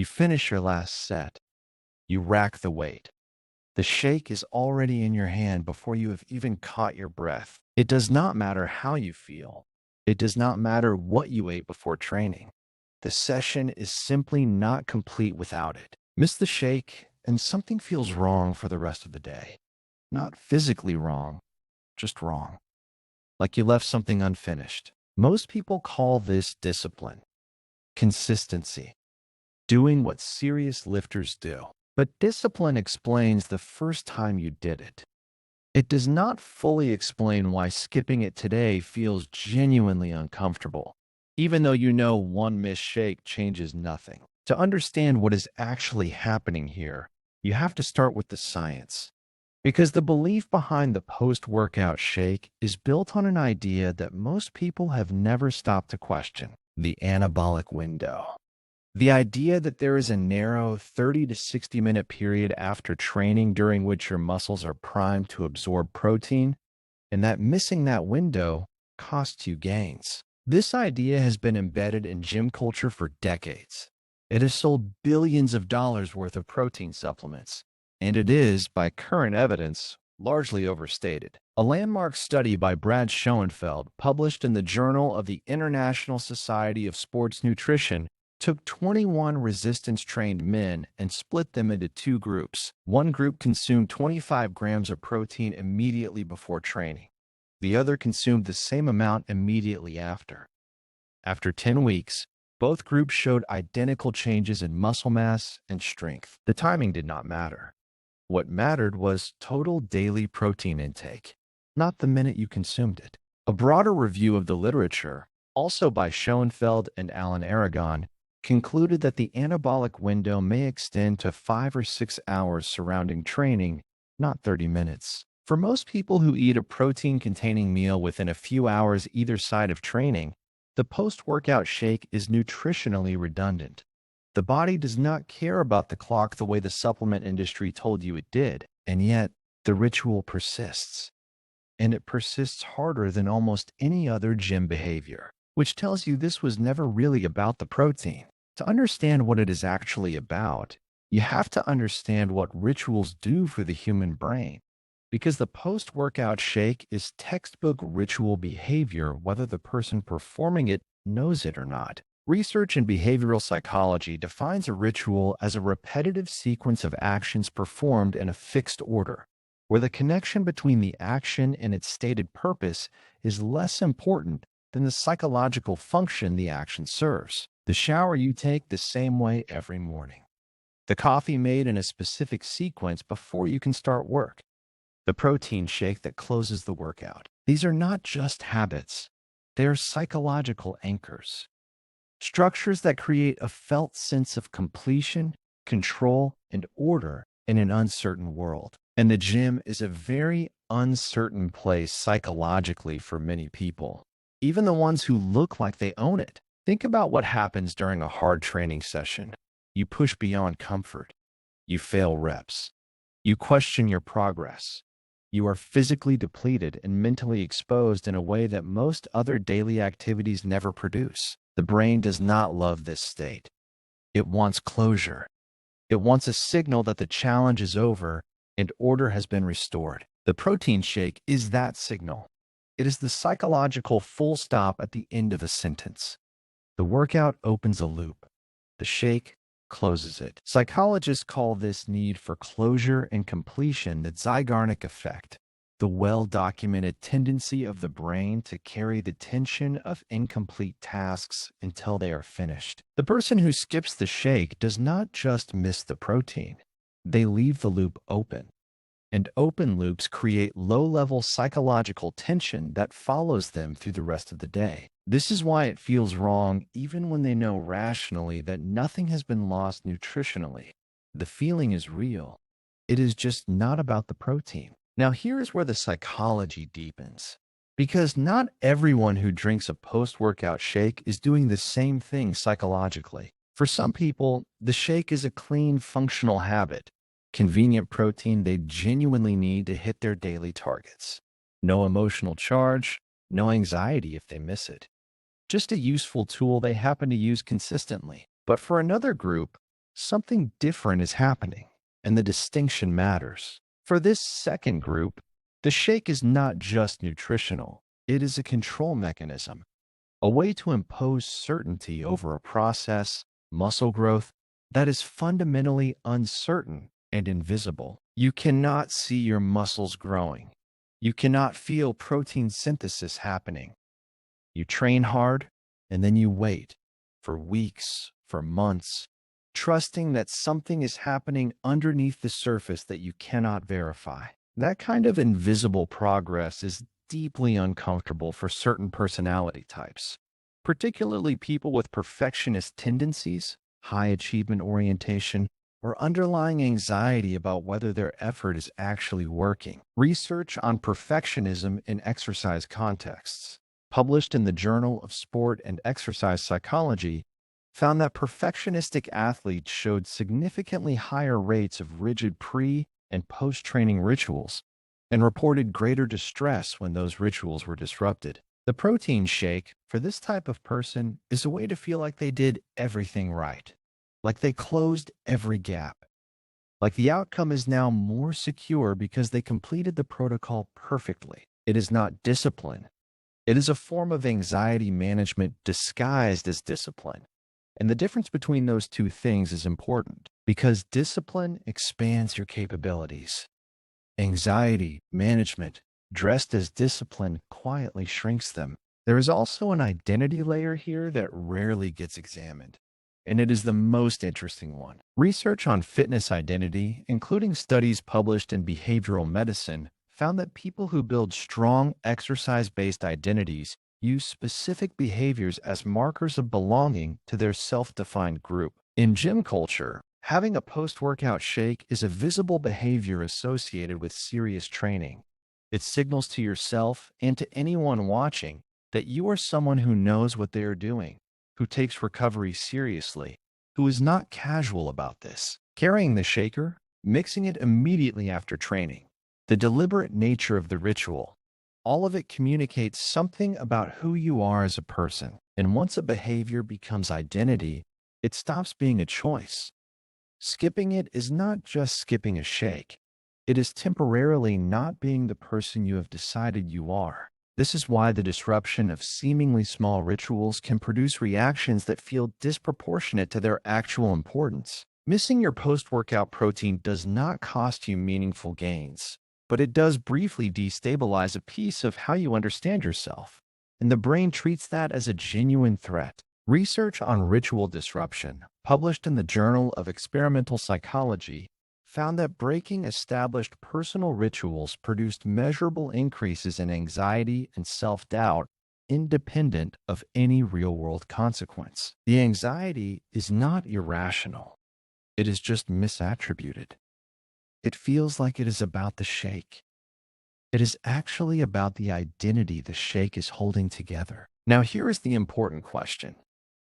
You finish your last set. You rack the weight. The shake is already in your hand before you have even caught your breath. It does not matter how you feel. It does not matter what you ate before training. The session is simply not complete without it. Miss the shake, and something feels wrong for the rest of the day. Not physically wrong, just wrong. Like you left something unfinished. Most people call this discipline, consistency, doing what serious lifters do. But discipline explains the first time you did it. It does not fully explain why skipping it today feels genuinely uncomfortable, even though you know one missed shake changes nothing. To understand what is actually happening here, you have to start with the science. Because the belief behind the post-workout shake is built on an idea that most people have never stopped to question: the anabolic window. The idea that there is a narrow 30 to 60-minute period after training during which your muscles are primed to absorb protein, and that missing that window costs you gains. This idea has been embedded in gym culture for decades. It has sold billions of dollars worth of protein supplements, and it is, by current evidence, largely overstated. A landmark study by Brad Schoenfeld, published in the Journal of the International Society of Sports Nutrition, took 21 resistance-trained men and split them into two groups. One group consumed 25 grams of protein immediately before training. The other consumed the same amount immediately after. After 10 weeks, both groups showed identical changes in muscle mass and strength. The timing did not matter. What mattered was total daily protein intake, not the minute you consumed it. A broader review of the literature, also by Schoenfeld and Alan Aragon, concluded that the anabolic window may extend to 5 or 6 hours surrounding training, not 30 minutes. For most people who eat a protein-containing meal within a few hours either side of training, the post-workout shake is nutritionally redundant. The body does not care about the clock the way the supplement industry told you it did, and yet the ritual persists. And it persists harder than almost any other gym behavior, which tells you this was never really about the protein. To understand what it is actually about, you have to understand what rituals do for the human brain. Because the post-workout shake is textbook ritual behavior, whether the person performing it knows it or not. Research in behavioral psychology defines a ritual as a repetitive sequence of actions performed in a fixed order, where the connection between the action and its stated purpose is less important than the psychological function the action serves. The shower you take the same way every morning. The coffee made in a specific sequence before you can start work. The protein shake that closes the workout. These are not just habits. They are psychological anchors. Structures that create a felt sense of completion, control, and order in an uncertain world. And the gym is a very uncertain place psychologically for many people, even the ones who look like they own it. Think about what happens during a hard training session. You push beyond comfort. You fail reps. You question your progress. You are physically depleted and mentally exposed in a way that most other daily activities never produce. The brain does not love this state. It wants closure. It wants a signal that the challenge is over and order has been restored. The protein shake is that signal. It is the psychological full stop at the end of a sentence. The workout opens a loop. The shake closes it. Psychologists call this need for closure and completion the Zeigarnik effect, the well-documented tendency of the brain to carry the tension of incomplete tasks until they are finished. The person who skips the shake does not just miss the protein. They leave the loop open. And open loops create low-level psychological tension that follows them through the rest of the day. This is why it feels wrong even when they know rationally that nothing has been lost nutritionally. The feeling is real. It is just not about the protein. Now here's where the psychology deepens. Because not everyone who drinks a post-workout shake is doing the same thing psychologically. For some people, the shake is a clean, functional habit. Convenient protein they genuinely need to hit their daily targets. No emotional charge, no anxiety if they miss it. Just a useful tool they happen to use consistently. But for another group, something different is happening, and the distinction matters. For this second group, the shake is not just nutritional, it is a control mechanism, a way to impose certainty over a process, muscle growth, that is fundamentally uncertain and invisible. You cannot see your muscles growing. You cannot feel protein synthesis happening. You train hard, and then you wait for weeks, for months, trusting that something is happening underneath the surface that you cannot verify. That kind of invisible progress is deeply uncomfortable for certain personality types, particularly people with perfectionist tendencies, high achievement orientation, or underlying anxiety about whether their effort is actually working. Research on perfectionism in exercise contexts, published in the Journal of Sport and Exercise Psychology, found that perfectionistic athletes showed significantly higher rates of rigid pre- and post-training rituals and reported greater distress when those rituals were disrupted. The protein shake, for this type of person, is a way to feel like they did everything right, like they closed every gap, like the outcome is now more secure because they completed the protocol perfectly. It is not discipline. It is a form of anxiety management disguised as discipline. And the difference between those two things is important because discipline expands your capabilities. Anxiety management, dressed as discipline, quietly shrinks them. There is also an identity layer here that rarely gets examined, and it is the most interesting one. Research on fitness identity, including studies published in behavioral medicine, found that people who build strong exercise-based identities use specific behaviors as markers of belonging to their self-defined group. In gym culture, having a post-workout shake is a visible behavior associated with serious training. It signals to yourself and to anyone watching that you are someone who knows what they are doing, who takes recovery seriously, who is not casual about this. Carrying the shaker, mixing it immediately after training, the deliberate nature of the ritual, all of it communicates something about who you are as a person. And once a behavior becomes identity, it stops being a choice. Skipping it is not just skipping a shake. It is temporarily not being the person you have decided you are. This is why the disruption of seemingly small rituals can produce reactions that feel disproportionate to their actual importance. Missing your post-workout protein does not cost you meaningful gains, but it does briefly destabilize a piece of how you understand yourself, and the brain treats that as a genuine threat. Research on ritual disruption, published in the Journal of Experimental Psychology, found that breaking established personal rituals produced measurable increases in anxiety and self-doubt independent of any real-world consequence. The anxiety is not irrational. It is just misattributed. It feels like it is about the shake. It is actually about the identity the shake is holding together. Now, here is the important question.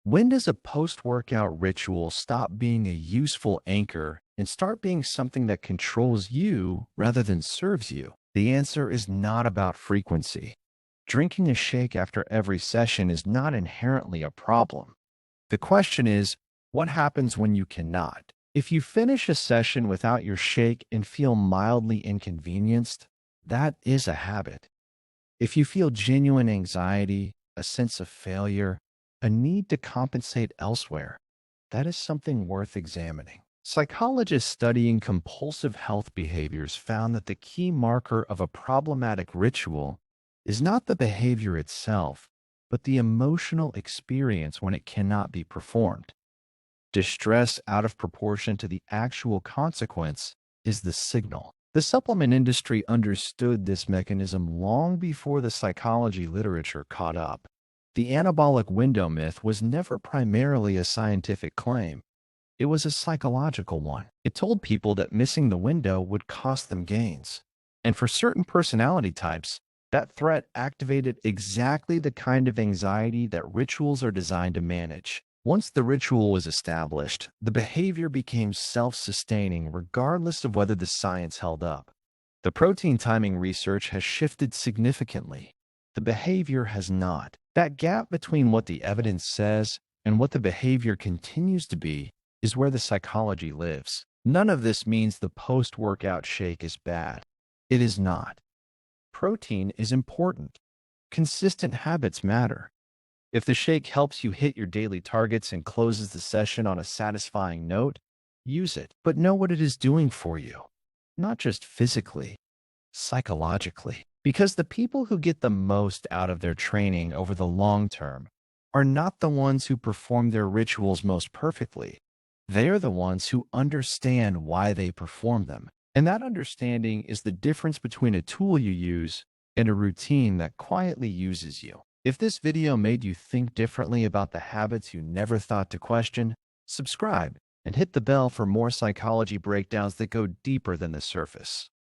When does a post-workout ritual stop being a useful anchor and start being something that controls you rather than serves you? The answer is not about frequency. Drinking a shake after every session is not inherently a problem. The question is, what happens when you cannot? If you finish a session without your shake and feel mildly inconvenienced, that is a habit. If you feel genuine anxiety, a sense of failure, a need to compensate elsewhere, that is something worth examining. Psychologists studying compulsive health behaviors found that the key marker of a problematic ritual is not the behavior itself, but the emotional experience when it cannot be performed. Distress out of proportion to the actual consequence is the signal. The supplement industry understood this mechanism long before the psychology literature caught up. The anabolic window myth was never primarily a scientific claim. It was a psychological one. It told people that missing the window would cost them gains. And for certain personality types, that threat activated exactly the kind of anxiety that rituals are designed to manage. Once the ritual was established, the behavior became self-sustaining regardless of whether the science held up. The protein timing research has shifted significantly. The behavior has not. That gap between what the evidence says and what the behavior continues to be is where the psychology lives. None of this means the post-workout shake is bad. It is not. Protein is important. Consistent habits matter. If the shake helps you hit your daily targets and closes the session on a satisfying note, use it. But know what it is doing for you, not just physically, psychologically. Because the people who get the most out of their training over the long term are not the ones who perform their rituals most perfectly. They are the ones who understand why they perform them. And that understanding is the difference between a tool you use and a routine that quietly uses you. If this video made you think differently about the habits you never thought to question, subscribe and hit the bell for more psychology breakdowns that go deeper than the surface.